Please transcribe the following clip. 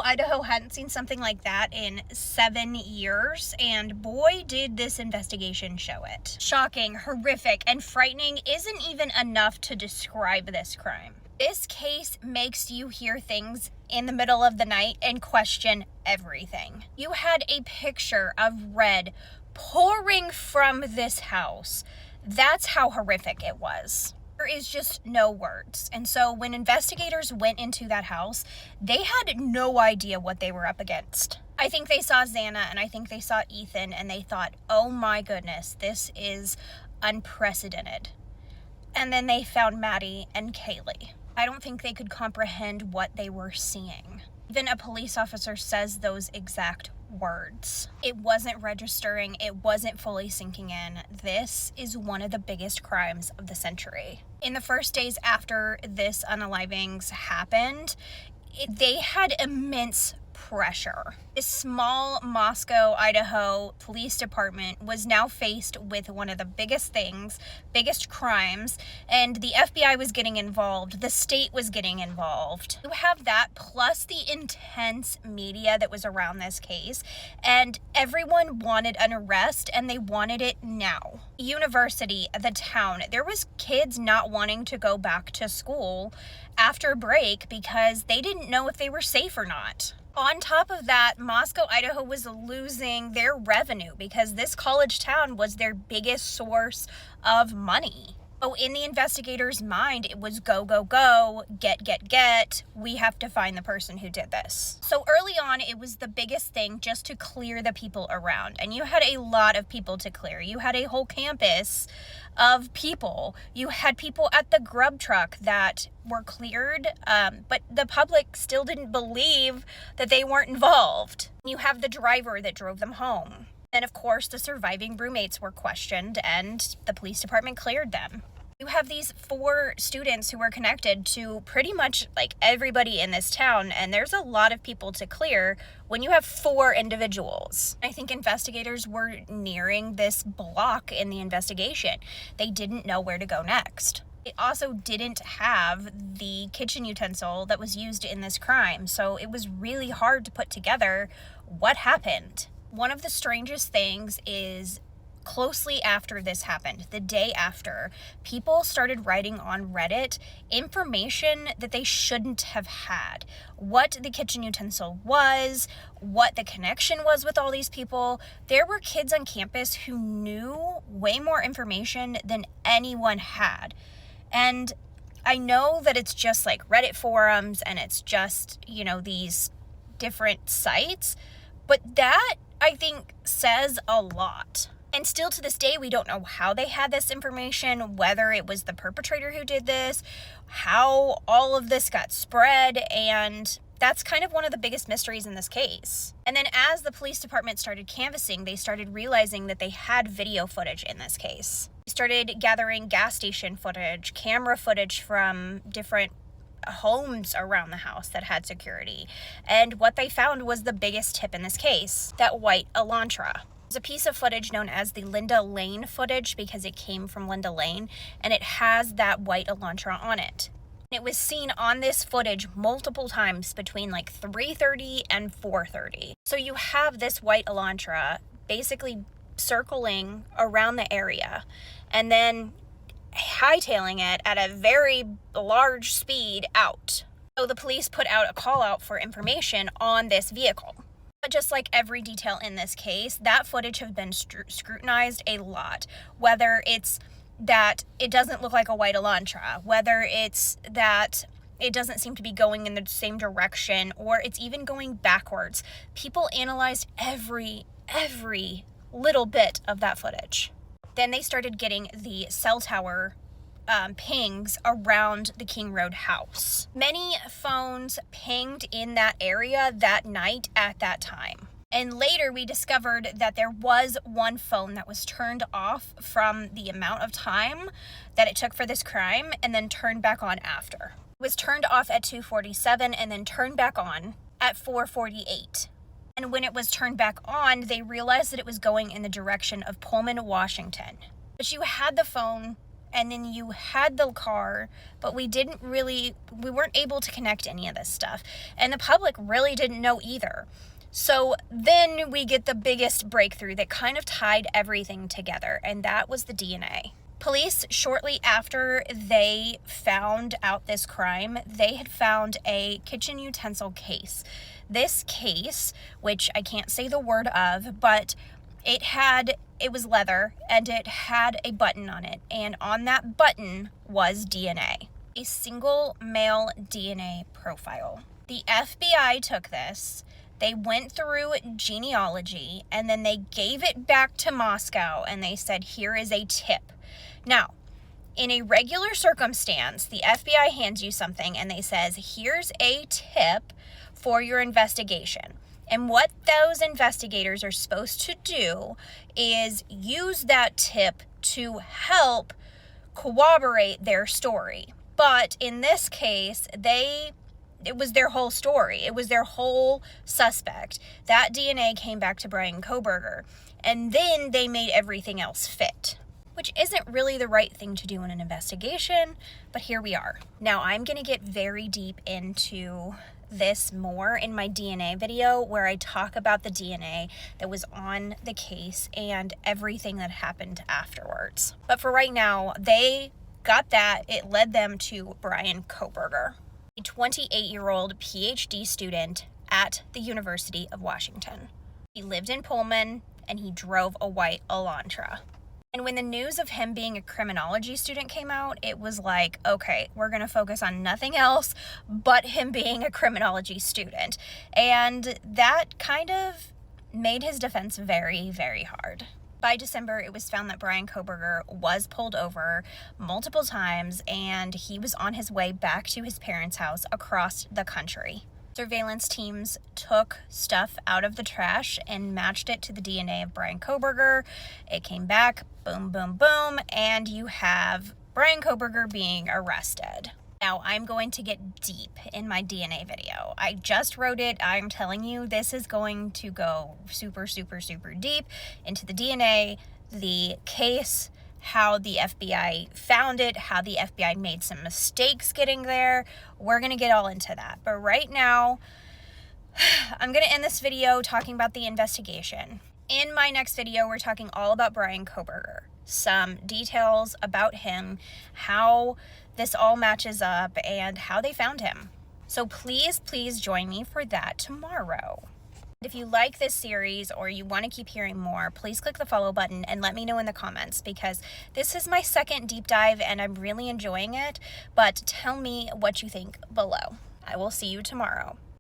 Idaho hadn't seen something like that in 7 years, and boy, did this investigation show it. Shocking, horrific, and frightening isn't even enough to describe this crime. This case makes you hear things in the middle of the night and question everything. You had a picture of red pouring from this house. That's how horrific it was. There is just no words. And so when investigators went into that house, they had no idea what they were up against. I think they saw Xana and I think they saw Ethan and they thought, oh my goodness, this is unprecedented. And then they found Maddie and Kaylee. I don't think they could comprehend what they were seeing. Even a police officer says those exact words. It wasn't registering. It wasn't fully sinking in. This is one of the biggest crimes of the century. In the first days after this unalivings happened, they had immense pressure. This small Moscow, Idaho police department was now faced with one of the biggest crimes, and the FBI was getting involved. The state was getting involved. You have that plus the intense media that was around this case, and everyone wanted an arrest, and they wanted it now. University, the town, there was kids not wanting to go back to school after break because they didn't know if they were safe or not. On top of that, Moscow, Idaho was losing their revenue because this college town was their biggest source of money. So in the investigators' mind, it was go, go, go, get. We have to find the person who did this. So early on, it was the biggest thing just to clear the people around. And you had a lot of people to clear. You had a whole campus of people. You had people at the grub truck that were cleared, but the public still didn't believe that they weren't involved. You have the driver that drove them home. And of course, the surviving roommates were questioned and the police department cleared them. You have these 4 students who were connected to pretty much like everybody in this town, and there's a lot of people to clear when you have 4 individuals. I think investigators were nearing this block in the investigation. They didn't know where to go next. They also didn't have the kitchen utensil that was used in this crime, so it was really hard to put together what happened. One of the strangest things is closely after this happened, the day after, people started writing on Reddit information that they shouldn't have had. What the kitchen utensil was, what the connection was with all these people. There were kids on campus who knew way more information than anyone had. And I know that it's just like Reddit forums and it's just, these different sites, but that I think says a lot. And still to this day, we don't know how they had this information, whether it was the perpetrator who did this, how all of this got spread, and that's kind of one of the biggest mysteries in this case. And then as the police department started canvassing, they started realizing that they had video footage in this case. They started gathering gas station footage, camera footage from different homes around the house that had security. And what they found was the biggest tip in this case, that white Elantra. There's a piece of footage known as the Linda Lane footage because it came from Linda Lane, and it has that white Elantra on it. It was seen on this footage multiple times between like 3:30 and 4:30. So you have this white Elantra basically circling around the area and then hightailing it at a very large speed out. So the police put out a call out for information on this vehicle. But just like every detail in this case, that footage has been scrutinized a lot. Whether it's that it doesn't look like a white Elantra, whether it's that it doesn't seem to be going in the same direction, or it's even going backwards. People analyzed every little bit of that footage. Then they started getting the cell tower pings around the King Road house. Many phones pinged in that area that night at that time. And later we discovered that there was one phone that was turned off from the amount of time that it took for this crime and then turned back on after. It was turned off at 2:47 and then turned back on at 4:48. And when it was turned back on, they realized that it was going in the direction of Pullman, Washington. But you had the phone and then you had the car, but we weren't able to connect any of this stuff. And the public really didn't know either. So then we get the biggest breakthrough that kind of tied everything together, and that was the DNA. Police, shortly after they found out this crime, they had found a kitchen utensil case. This case, which I can't say the word of, but it was leather, and it had a button on it, and on that button was DNA. A single male DNA profile. The FBI took this, they went through genealogy, and then they gave it back to Moscow, and they said, here is a tip. Now, in a regular circumstance, the FBI hands you something, and they says, here's a tip for your investigation. And what those investigators are supposed to do is use that tip to help corroborate their story. But in this case, it was their whole story. It was their whole suspect. That DNA came back to Bryan Kohberger, and then they made everything else fit, which isn't really the right thing to do in an investigation, but here we are. Now, I'm going to get very deep into this more in my DNA video, where I talk about the DNA that was on the case and everything that happened afterwards. But for right now, they got that. It led them to Bryan Kohberger, a 28-year-old PhD student at the University of Washington. He lived in Pullman, and he drove a white Elantra. And when the news of him being a criminology student came out, it was like, okay, we're going to focus on nothing else but him being a criminology student. And that kind of made his defense very, very hard. By December, it was found that Bryan Kohberger was pulled over multiple times, and he was on his way back to his parents' house across the country. Surveillance teams took stuff out of the trash and matched it to the DNA of Bryan Kohberger. It came back, boom, boom, boom, and you have Bryan Kohberger being arrested. Now, I'm going to get deep in my DNA video. I just wrote it. I'm telling you, this is going to go super, super, super deep into the DNA, the case, how the FBI found it, how the FBI made some mistakes getting there. We're going to get all into that. But right now, I'm going to end this video talking about the investigation. In my next video, we're talking all about Bryan Kohberger. Some details about him, how this all matches up, and how they found him. So please, please join me for that tomorrow. If you like this series or you want to keep hearing more, please click the follow button and let me know in the comments, because this is my second deep dive and I'm really enjoying it. But tell me what you think below. I will see you tomorrow.